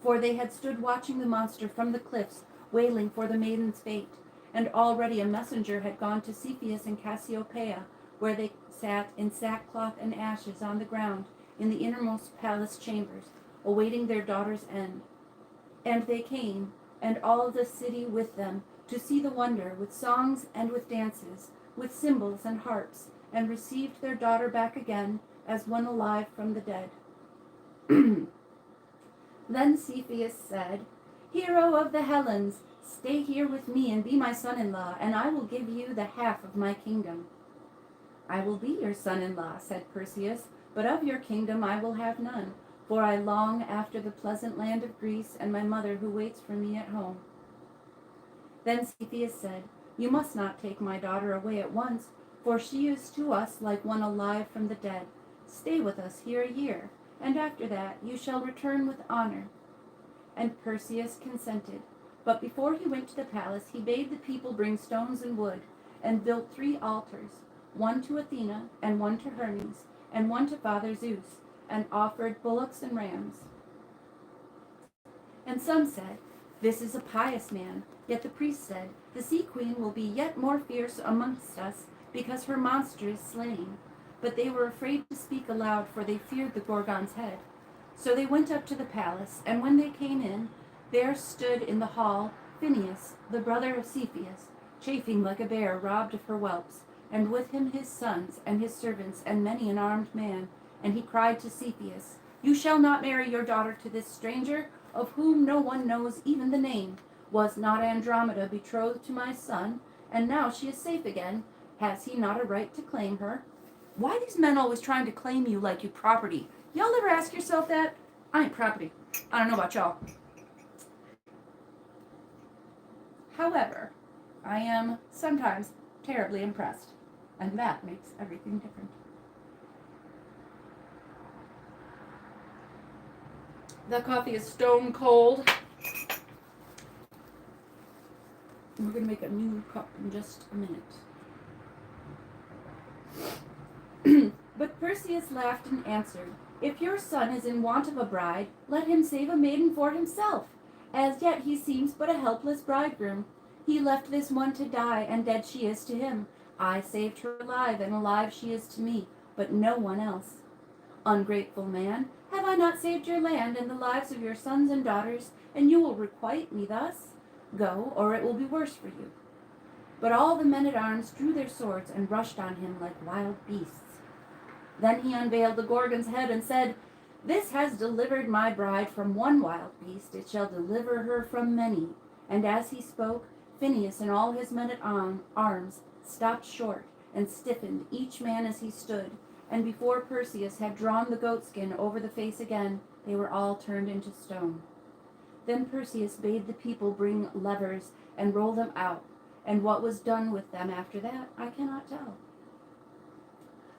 For they had stood watching the monster from the cliffs, wailing for the maiden's fate, and already a messenger had gone to Cepheus and Cassiopeia, where they sat in sackcloth and ashes on the ground in the innermost palace chambers, awaiting their daughter's end. And they came, and all the city with them, to see the wonder, with songs and with dances, with cymbals and harps, and received their daughter back again as one alive from the dead. Then Cepheus said, "Hero of the Hellens, stay here with me and be my son-in-law, and I will give you the half of my kingdom." "I will be your son-in-law," said Perseus, "but of your kingdom I will have none, for I long after the pleasant land of Greece and my mother who waits for me at home." Then Cepheus said, "You must not take my daughter away at once, for she is to us like one alive from the dead. Stay with us here a year, and after that you shall return with honor." And Perseus consented. But before he went to the palace, he bade the people bring stones and wood, and built 3 altars, one to Athena, and one to Hermes, and one to Father Zeus, and offered bullocks and rams. And some said, "This is a pious man." Yet the priest said, "The sea queen will be yet more fierce amongst us, because her monster is slain." But they were afraid to speak aloud, for they feared the Gorgon's head. So they went up to the palace, and when they came in, there stood in the hall Phineus, the brother of Cepheus, chafing like a bear robbed of her whelps, and with him his sons and his servants and many an armed man. And he cried to Cepheus, "You shall not marry your daughter to this stranger, of whom no one knows even the name. Was not Andromeda betrothed to my son? And now she is safe again. Has he not a right to claim her?" Why these men always trying to claim you like you property? Y'all ever ask yourself that? I ain't property. I don't know about y'all. However, I am sometimes terribly impressed, and that makes everything different. The coffee is stone cold. We're going to make a new cup in just a minute. But Perseus laughed and answered, "If your son is in want of a bride, let him save a maiden for himself. As yet he seems but a helpless bridegroom. He left this one to die, and dead she is to him. I saved her alive, and alive she is to me, but no one else. Ungrateful man, have I not saved your land and the lives of your sons and daughters, and you will requite me thus? Go, or it will be worse for you." But all the men-at-arms drew their swords and rushed on him like wild beasts. Then he unveiled the Gorgon's head and said, "This has delivered my bride from one wild beast, it shall deliver her from many." And as he spoke, Phineas and all his men at arms stopped short and stiffened, each man as he stood, and before Perseus had drawn the goatskin over the face again, they were all turned into stone. Then Perseus bade the people bring levers and roll them out, and what was done with them after that I cannot tell.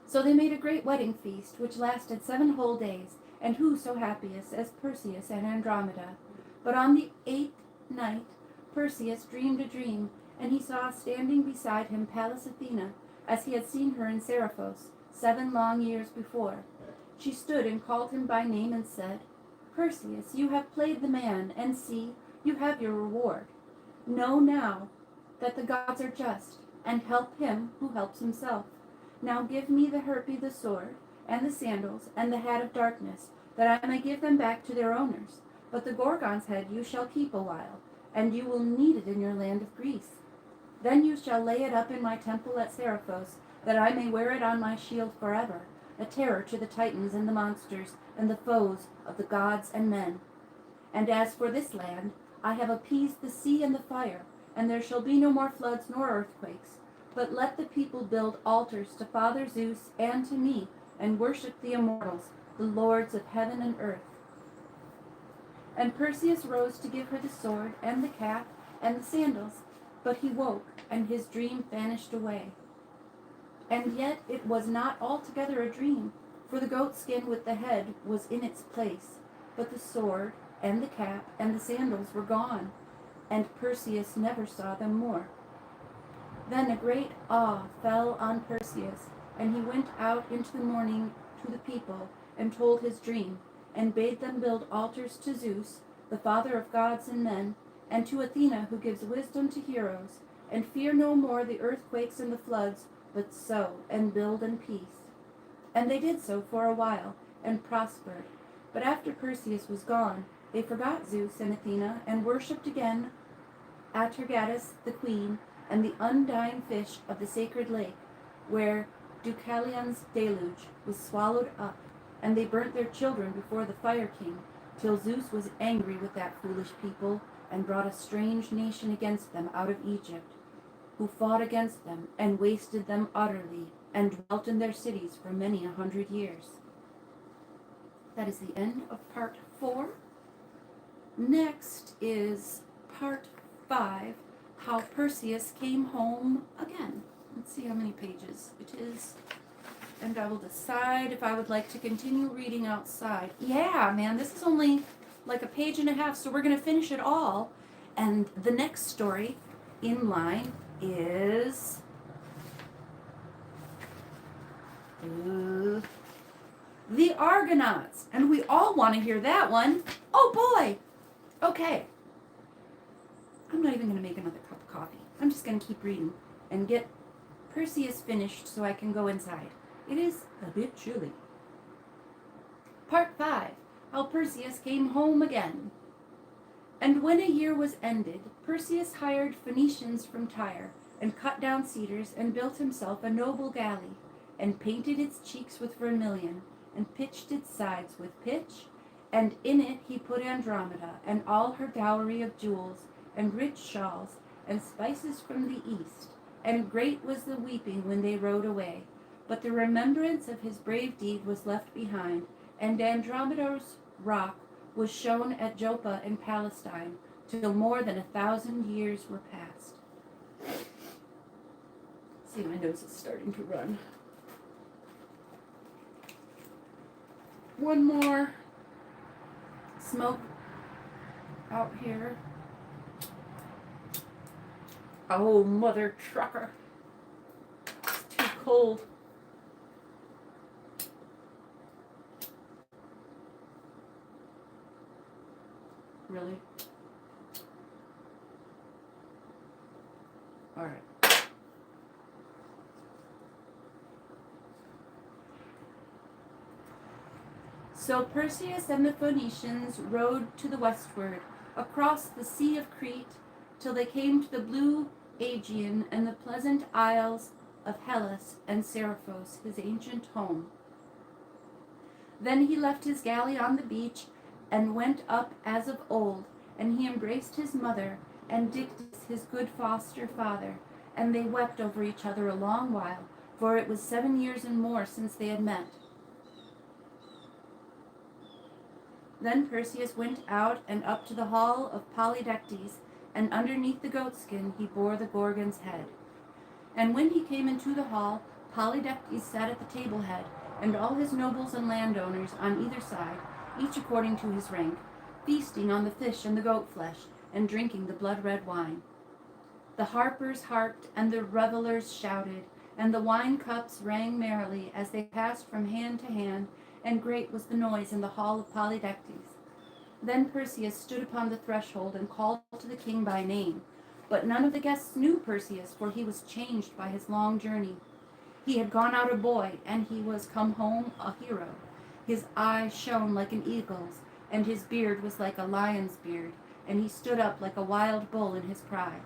So they made a great wedding feast, which lasted 7 whole days, and who so happiest as Perseus and Andromeda? But on the 8th night Perseus dreamed a dream, and he saw standing beside him Pallas Athena, as he had seen her in Seriphos 7 long years before. She stood and called him by name and said, Perseus, you have played the man, and see, you have your reward. Know now that the gods are just, and help him who helps himself. Now give me the harpy, the sword, and the sandals, and the hat of darkness, that I may give them back to their owners. But the Gorgon's head you shall keep a while, and you will need it in your land of Greece. Then you shall lay it up in my temple at Seriphos, that I may wear it on my shield forever, a terror to the Titans and the monsters, and the foes of the gods and men. And as for this land, I have appeased the sea and the fire, and there shall be no more floods nor earthquakes. But let the people build altars to Father Zeus and to me, and worship the immortals, the lords of heaven and earth. And Perseus rose to give her the sword, and the cap, and the sandals, but he woke, and his dream vanished away. And yet it was not altogether a dream, for the goatskin with the head was in its place, but the sword, and the cap, and the sandals were gone, and Perseus never saw them more. Then a great awe fell on Perseus, and he went out into the morning to the people, and told his dream, and bade them build altars to Zeus, the father of gods and men, and to Athena, who gives wisdom to heroes, and fear no more the earthquakes and the floods, but sow and build in peace. And they did so for a while, and prospered. But after Perseus was gone, they forgot Zeus and Athena, and worshipped again Atargatis the queen, and the undying fish of the sacred lake, where Deucalion's deluge was swallowed up, and they burnt their children before the Fire King, till Zeus was angry with that foolish people, and brought a strange nation against them out of Egypt, who fought against them, and wasted them utterly, and dwelt in their cities for many 100 years. That is the end of part 4. Next is part 5, how Perseus came home again. Let's see how many pages it is, and I will decide if I would like to continue reading outside. Yeah, man, this is only like a page and a half, so we're going to finish it all. And the next story in line is The Argonauts, and we all want to hear that one. Oh boy! Okay. I'm not even going to make another cup of coffee. I'm just going to keep reading and get Perseus finished so I can go inside. It is a bit chilly. Part 5. How Perseus came home again. And when a year was ended, Perseus hired Phoenicians from Tyre, and cut down cedars, and built himself a noble galley, and painted its cheeks with vermilion, and pitched its sides with pitch, and in it he put Andromeda, and all her dowry of jewels, and rich shawls, and spices from the east. And great was the weeping when they rode away. But the remembrance of his brave deed was left behind, and Andromeda's rock was shown at Joppa in Palestine, till more than 1,000 years were past. See, my nose is starting to run. One more smoke out here. Oh, mother trucker. It's too cold. Really? All right. So Perseus and the Phoenicians rode to the westward, across the Sea of Crete, till they came to the blue Aegean and the pleasant isles of Hellas and Seriphos, his ancient home. Then he left his galley on the beach, and went up as of old, and he embraced his mother, and Dictys his good foster father, and they wept over each other a long while, for it was 7 years and more since they had met. Then Perseus went out and up to the hall of Polydectes, and underneath the goatskin he bore the Gorgon's head. And when he came into the hall, Polydectes sat at the table head, and all his nobles and landowners on either side, each according to his rank, feasting on the fish and the goat flesh, and drinking the blood-red wine. The harpers harped, and the revelers shouted, and the wine cups rang merrily as they passed from hand to hand, and great was the noise in the hall of Polydectes. Then Perseus stood upon the threshold and called to the king by name. But none of the guests knew Perseus, for he was changed by his long journey. He had gone out a boy, and he was come home a hero. His eye shone like an eagle's, and his beard was like a lion's beard, and he stood up like a wild bull in his pride.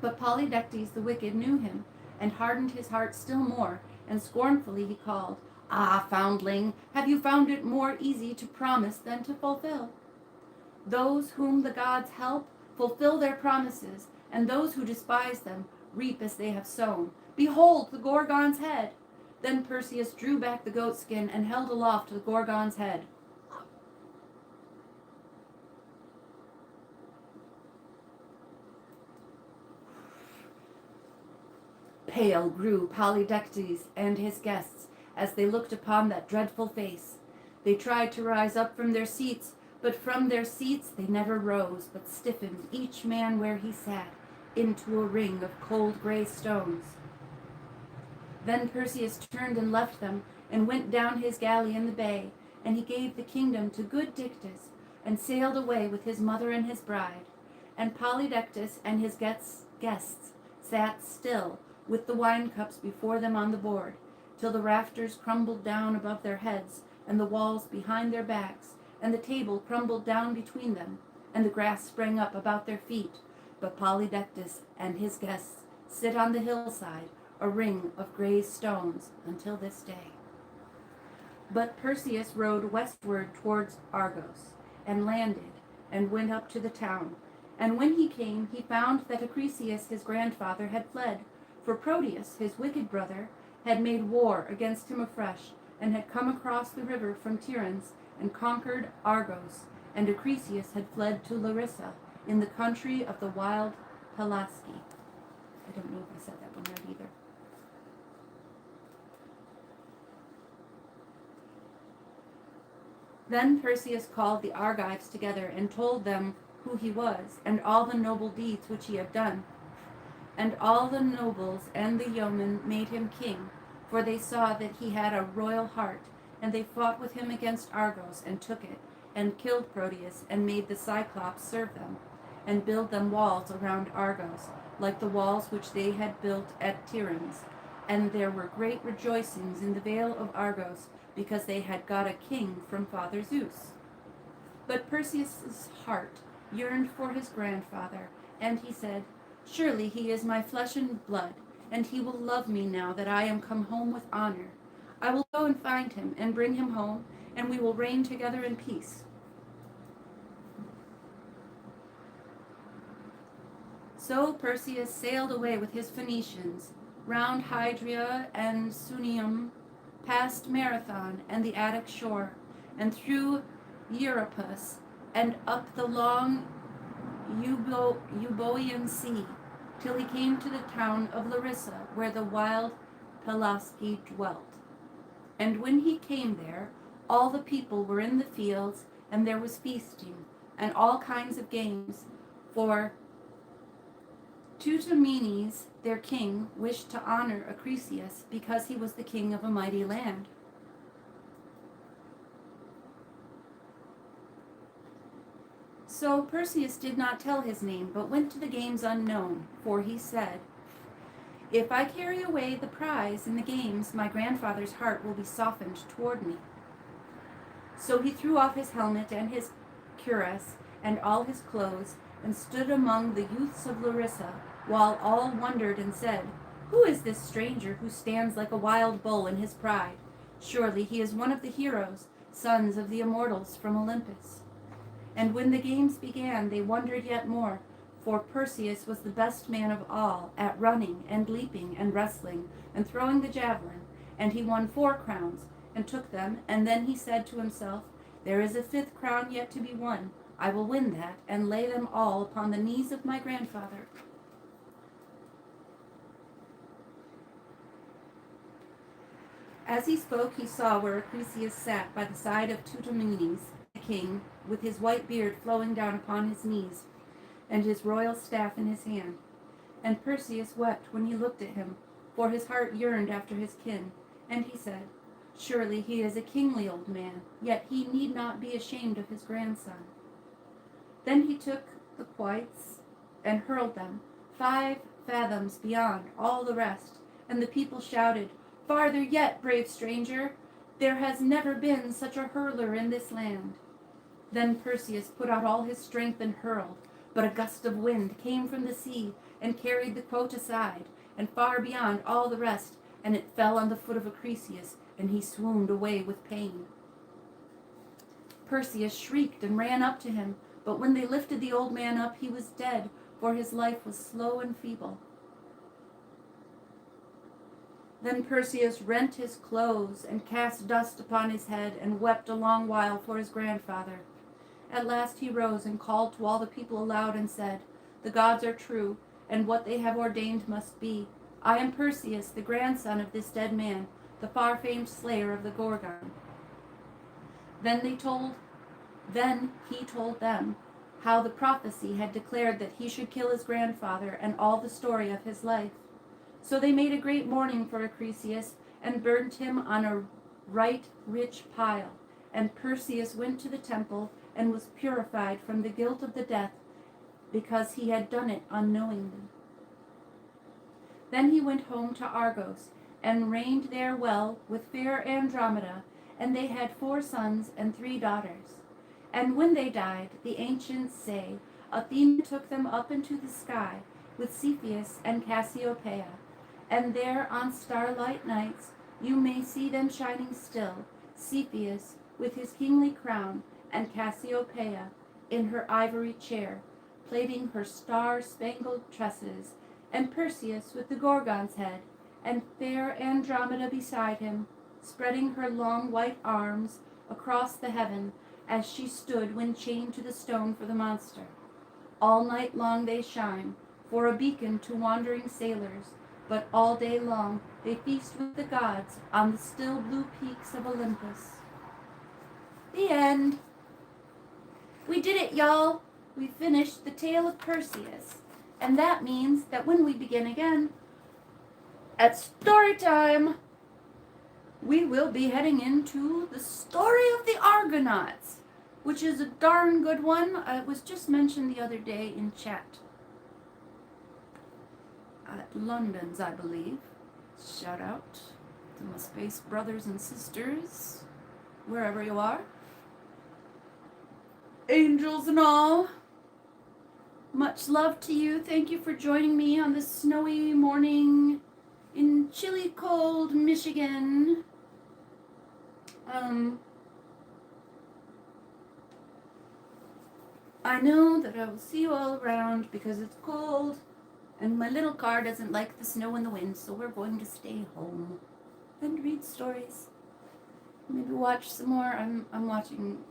But Polydectes the wicked knew him, and hardened his heart still more, and scornfully he called, "Ah, foundling, have you found it more easy to promise than to fulfill? Those whom the gods help fulfill their promises, and those who despise them reap as they have sown. Behold the Gorgon's head!" Then Perseus drew back the goatskin and held aloft the Gorgon's head. Pale grew Polydectes and his guests as they looked upon that dreadful face. They tried to rise up from their seats, but from their seats they never rose, but stiffened, each man where he sat, into a ring of cold gray stones. Then Perseus turned and left them, and went down his galley in the bay, and he gave the kingdom to good Dictys, and sailed away with his mother and his bride. And Polydectes and his guests sat still, with the wine cups before them on the board, till the rafters crumbled down above their heads, and the walls behind their backs, and the table crumbled down between them, and the grass sprang up about their feet. But Polydectes and his guests sit on the hillside, a ring of gray stones, until this day. But Perseus rode westward towards Argos, and landed, and went up to the town. And when he came, he found that Acrisius his grandfather had fled, for Proteus, his wicked brother, had made war against him afresh, and had come across the river from Tiryns, and conquered Argos, and Acrisius had fled to Larissa, in the country of the wild Pelasgi. I don't know if I said that one right either. Then Perseus called the Argives together, and told them who he was, and all the noble deeds which he had done. And all the nobles and the yeomen made him king, for they saw that he had a royal heart, and they fought with him against Argos, and took it, and killed Proteus, and made the Cyclops serve them, and build them walls around Argos, like the walls which they had built at Tiryns. And there were great rejoicings in the vale of Argos, because they had got a king from Father Zeus. But Perseus' heart yearned for his grandfather, and he said, "Surely he is my flesh and blood, and he will love me now that I am come home with honor. I will go and find him, and bring him home, and we will reign together in peace." So Perseus sailed away with his Phoenicians, round Hydria and Sunium, past Marathon and the Attic shore, and through Euripus, and up the long Euboean Sea, till he came to the town of Larissa, where the wild Pelasgi dwelt. And when he came there, all the people were in the fields, and there was feasting, and all kinds of games, for Teutomenes, their king, wished to honor Acrisius, because he was the king of a mighty land. So Perseus did not tell his name, but went to the games unknown, for he said, "If I carry away the prize in the games, my grandfather's heart will be softened toward me." So he threw off his helmet and his cuirass and all his clothes, and stood among the youths of Larissa, while all wondered and said, "Who is this stranger who stands like a wild bull in his pride? Surely he is one of the heroes, sons of the immortals from Olympus." And when the games began, they wondered yet more, for Perseus was the best man of all at running and leaping and wrestling and throwing the javelin, and he won 4 crowns and took them, and then he said to himself, "There is a 5th crown yet to be won. I will win that and lay them all upon the knees of my grandfather." As he spoke, he saw where Perseus sat by the side of Teutomenes, the king, with his white beard flowing down upon his knees, and his royal staff in his hand. And Perseus wept when he looked at him, for his heart yearned after his kin. And he said, "Surely he is a kingly old man, yet he need not be ashamed of his grandson." Then he took the quoits and hurled them 5 fathoms beyond all the rest, and the people shouted, "Farther yet, brave stranger! There has never been such a hurler in this land." Then Perseus put out all his strength and hurled, but a gust of wind came from the sea and carried the quoit aside, and far beyond all the rest, and it fell on the foot of Acrisius, and he swooned away with pain. Perseus shrieked and ran up to him, but when they lifted the old man up, he was dead, for his life was slow and feeble. Then Perseus rent his clothes and cast dust upon his head and wept a long while for his grandfather. At last he rose and called to all the people aloud and said, "The gods are true, and what they have ordained must be. I am Perseus, the grandson of this dead man, the far-famed slayer of the Gorgon." Then he told them how the prophecy had declared that he should kill his grandfather, and all the story of his life. So they made a great mourning for Acrisius, and burnt him on a right rich pile. And Perseus went to the temple, and was purified from the guilt of the death, because he had done it unknowingly. Then he went home to Argos, and reigned there well with fair Andromeda, and they had 4 sons and 3 daughters. And when they died, the ancients say, Athena took them up into the sky, with Cepheus and Cassiopeia, and there on starlight nights you may see them shining still, Cepheus with his kingly crown, and Cassiopeia in her ivory chair, plaiting her star-spangled tresses, and Perseus with the Gorgon's head, and fair Andromeda beside him, spreading her long white arms across the heaven, as she stood when chained to the stone for the monster. All night long they shine, for a beacon to wandering sailors, but all day long they feast with the gods on the still blue peaks of Olympus. The end. We did it, y'all. We finished the tale of Perseus. And that means that when we begin again, at story time, we will be heading into the story of the Argonauts, which is a darn good one. It was just mentioned the other day in chat. At London's, I believe. Shout out to my space brothers and sisters, wherever you are. Angels and all. Much love to you. Thank you for joining me on this snowy morning in chilly cold Michigan. I know that I will see you all around because it's cold and my little car doesn't like the snow and the wind, so we're going to stay home and read stories. Maybe watch some more. I'm watching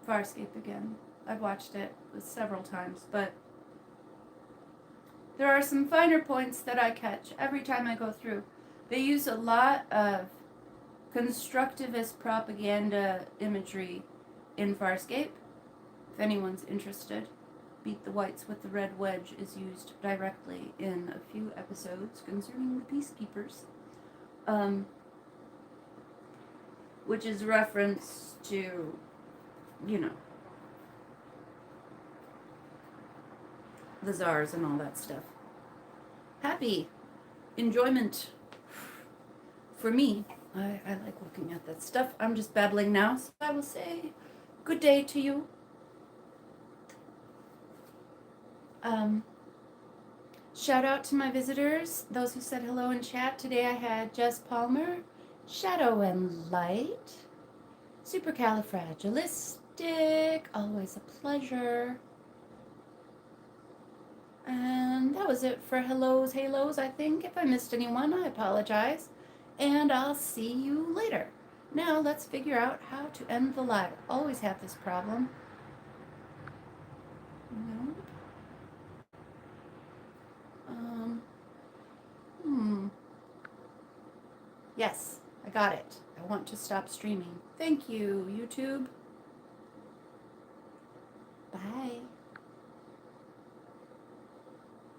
Farscape again. I've watched it several times, but there are some finer points that I catch every time I go through. They use a lot of constructivist propaganda imagery in Farscape. If anyone's interested, Beat the Whites with the Red Wedge is used directly in a few episodes concerning the Peacekeepers, which is reference to, the czars and all that stuff. Happy enjoyment for me. I like looking at that stuff. I'm just babbling now, so I will say good day to you. Shout out to my visitors, those who said hello in chat. Today I had Jess Palmer, Shadow and Light, Supercalifragilistic, Dick. Always a pleasure. And that was it for hellos, halos, I think. If I missed anyone, I apologize. And I'll see you later. Now let's figure out how to end the live. Always have this problem. Nope. Yes, I got it. I want to stop streaming. Thank you, YouTube. Bye.